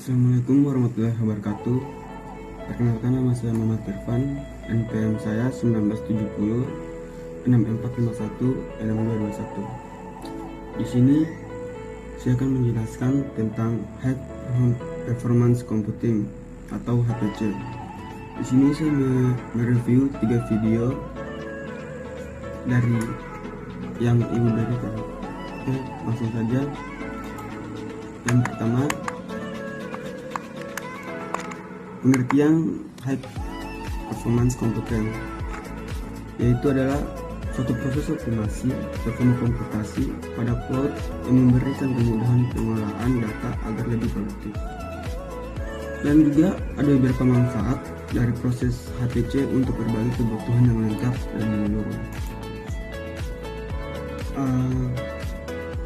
Assalamualaikum warahmatullahi wabarakatuh. Perkenalkan, nama saya Muhammad Irfan. NPM saya 1970 6451 6221. Di sini saya akan menjelaskan tentang High Performance Computing atau HPC. Di sini saya mereview 3 video dari yang ibu berikan. Oke, langsung saja. Yang pertama, pengertian high performance computing, yaitu adalah suatu proses optimasi bersama komputasi pada cloud yang memberikan kemudahan pengolahan data agar lebih produktif. Dan juga ada beberapa manfaat dari proses HPC untuk berbagai kebutuhan yang lengkap dan menyeluruh.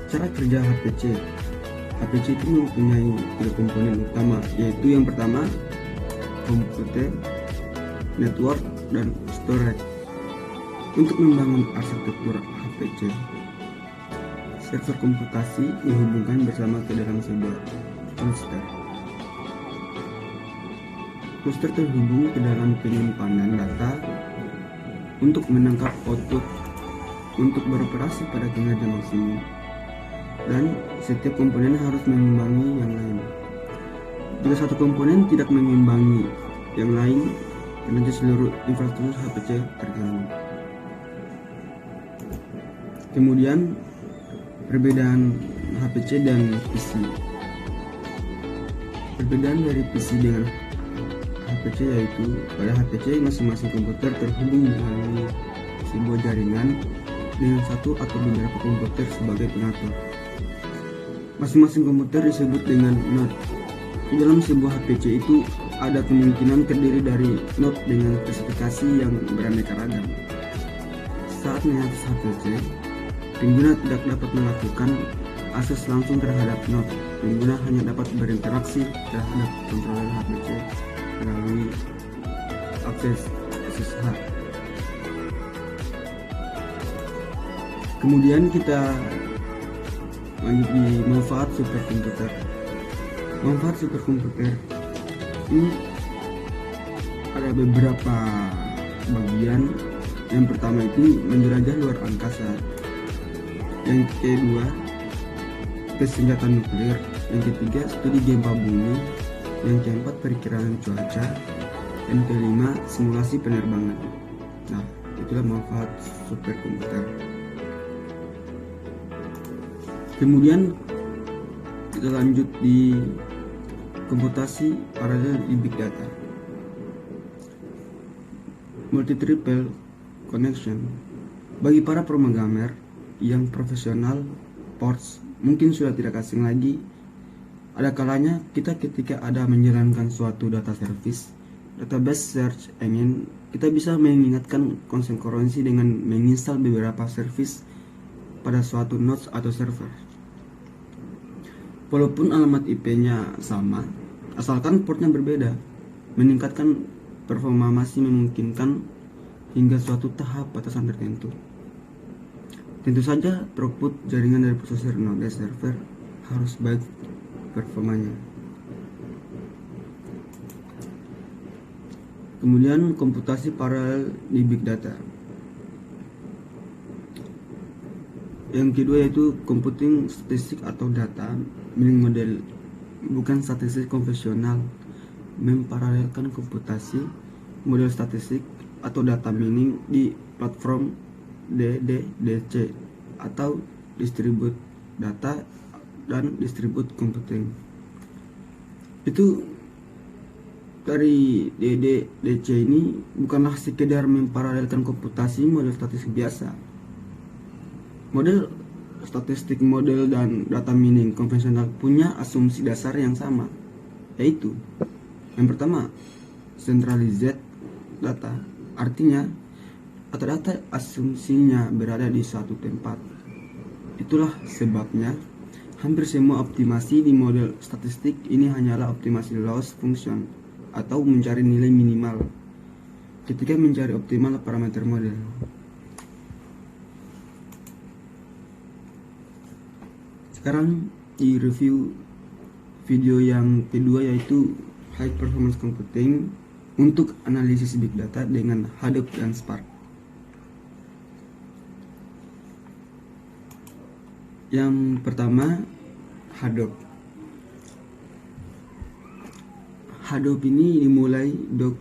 Cara kerja HPC. HPC itu mempunyai 3 komponen utama, yaitu yang pertama komputer, network, dan storage. Untuk membangun arsitektur HPC, server komputasi dihubungkan bersama ke dalam sebuah cluster. Cluster terhubung ke dalam penyimpanan data untuk menangkap output untuk beroperasi pada kinerja maksimum, dan setiap komponen harus mengimbangi yang lain. Jika satu komponen tidak mengimbangi yang lain, nanti seluruh infrastruktur HPC terganggu. Kemudian perbedaan HPC dan PC. Perbedaan dari PC dengan HPC yaitu pada HPC masing-masing komputer terhubung melalui sebuah jaringan dengan satu atau beberapa komputer sebagai pengatur. Masing-masing komputer disebut dengan node. Di dalam sebuah HPC itu ada kemungkinan terdiri dari node dengan spesifikasi yang beraneka ragam. Saat mengakses HPC, pengguna tidak dapat melakukan akses langsung terhadap node. Pengguna hanya dapat berinteraksi terhadap kontroler HPC melalui akses SSH. Kemudian kita lanjut di manfaat superkomputer. Manfaat superkomputer ini ada beberapa bagian. Yang pertama itu menjelajah luar angkasa. Yang kedua, tes senjata nuklir. Yang ketiga, studi gempa bumi. Yang keempat, perkiraan cuaca. Dan kelima, simulasi penerbangan. Nah, itulah manfaat superkomputer. Kemudian kita lanjut di komputasi paralel di big data. Multi-triple connection. Bagi para programmer yang profesional, ports mungkin sudah tidak asing lagi. Ada kalanya ketika ada menjalankan suatu data service, database search engine, kita bisa mengingatkan konsinkronisi dengan menginstal beberapa service pada suatu nodes atau server. Walaupun alamat IP-nya sama, asalkan portnya berbeda, meningkatkan performa masih memungkinkan hingga suatu tahap batasan tertentu. Tentu saja throughput jaringan dari prosesor node server harus baik performanya. Kemudian komputasi paralel di big data. Yang kedua yaitu computing statistik atau data mining model, bukan statistik konvensional. Memparalelkan komputasi model statistik atau data mining di platform DDDC atau distribute data dan distribute computing. Itu dari DDDC ini bukanlah sekedar memparalelkan komputasi model statistik biasa. Model statistik model dan data mining konvensional punya asumsi dasar yang sama, yaitu yang pertama, centralized data, artinya data asumsinya berada di suatu tempat. Itulah sebabnya hampir semua optimasi di model statistik ini hanyalah optimasi loss function atau mencari nilai minimal ketika mencari optimal parameter model. Sekarang di review video yang kedua yaitu High Performance Computing untuk analisis big data dengan Hadoop dan Spark. Yang pertama, Hadoop. Hadoop ini dimulai Doug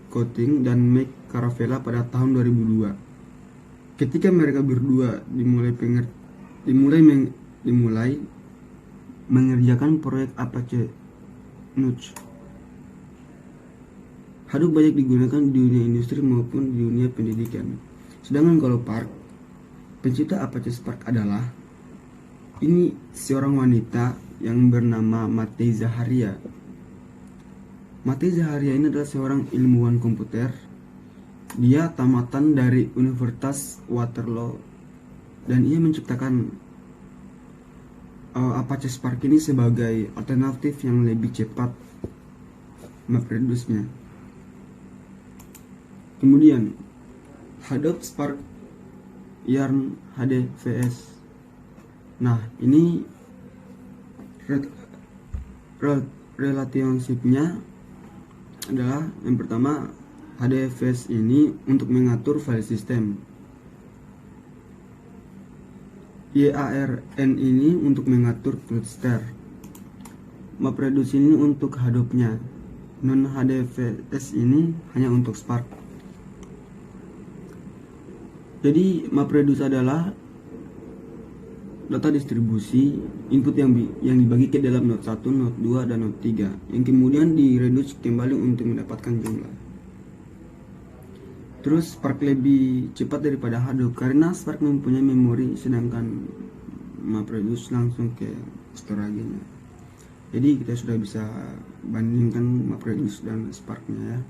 Coating dan Mike Caravella pada tahun 2002. Ketika mereka berdua dimulai mengerjakan proyek Apache Notch. Hadoop banyak digunakan di dunia industri maupun di dunia pendidikan. Sedangkan kalau Spark, pencipta Apache Spark adalah ini seorang wanita yang bernama Matei Zaharia. Matei Zaharia ini adalah seorang ilmuwan komputer. Dia tamatan dari Universitas Waterloo dan ia menciptakan Apache Spark ini sebagai alternatif yang lebih cepat memproduksinya. Kemudian Hadoop Spark Yarn HDFS. Nah, ini relationship-nya adalah yang pertama, HDFS ini untuk mengatur file system, YARN ini untuk mengatur cluster, MapReduce ini untuk Hadoop-nya, non HDFS ini hanya untuk Spark. Jadi MapReduce adalah data distribusi input yang dibagi ke dalam node 1, node 2, dan node 3 yang kemudian direduce kembali untuk mendapatkan jumlah. Terus Spark lebih cepat daripada Hadoop karena Spark mempunyai memori sedangkan MapReduce langsung ke storage-nya. Jadi kita sudah bisa bandingkan MapReduce dan Spark-nya ya.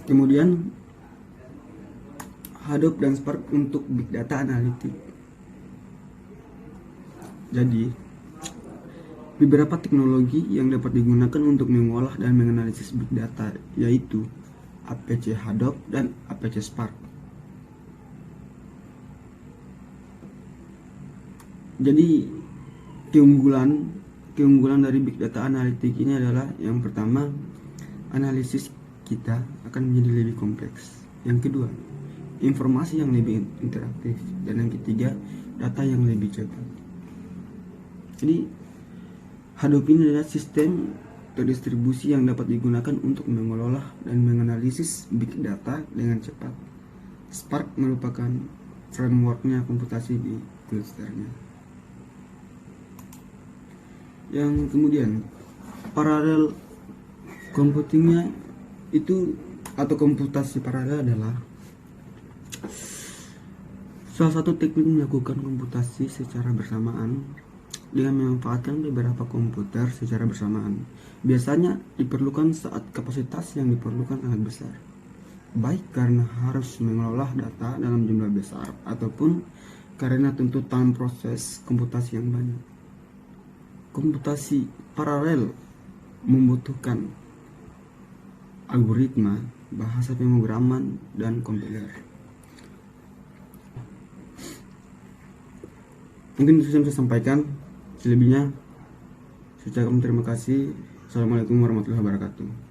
Kemudian Hadoop dan Spark untuk big data analytics. Jadi, beberapa teknologi yang dapat digunakan untuk mengolah dan menganalisis big data yaitu Apache Hadoop dan Apache Spark. Jadi, keunggulan dari big data analytics ini adalah yang pertama, analisis kita akan menjadi lebih kompleks. Yang kedua, informasi yang lebih interaktif, dan yang ketiga, data yang lebih cepat. Jadi Hadoop ini adalah sistem terdistribusi yang dapat digunakan untuk mengelola dan menganalisis big data dengan cepat. Spark merupakan frameworknya komputasi di clusternya. Yang kemudian paralel computingnya itu atau komputasi paralel adalah salah satu teknik melakukan komputasi secara bersamaan dengan memanfaatkan beberapa komputer secara bersamaan. Biasanya diperlukan saat kapasitas yang diperlukan sangat besar, baik karena harus mengelola data dalam jumlah besar ataupun karena tuntutan proses komputasi yang banyak. Komputasi paralel membutuhkan algoritma, bahasa pemrograman, dan kompiler. Mungkin itu yang saya sampaikan. Selebihnya, saya ucapkan terima kasih. Assalamualaikum warahmatullahi wabarakatuh.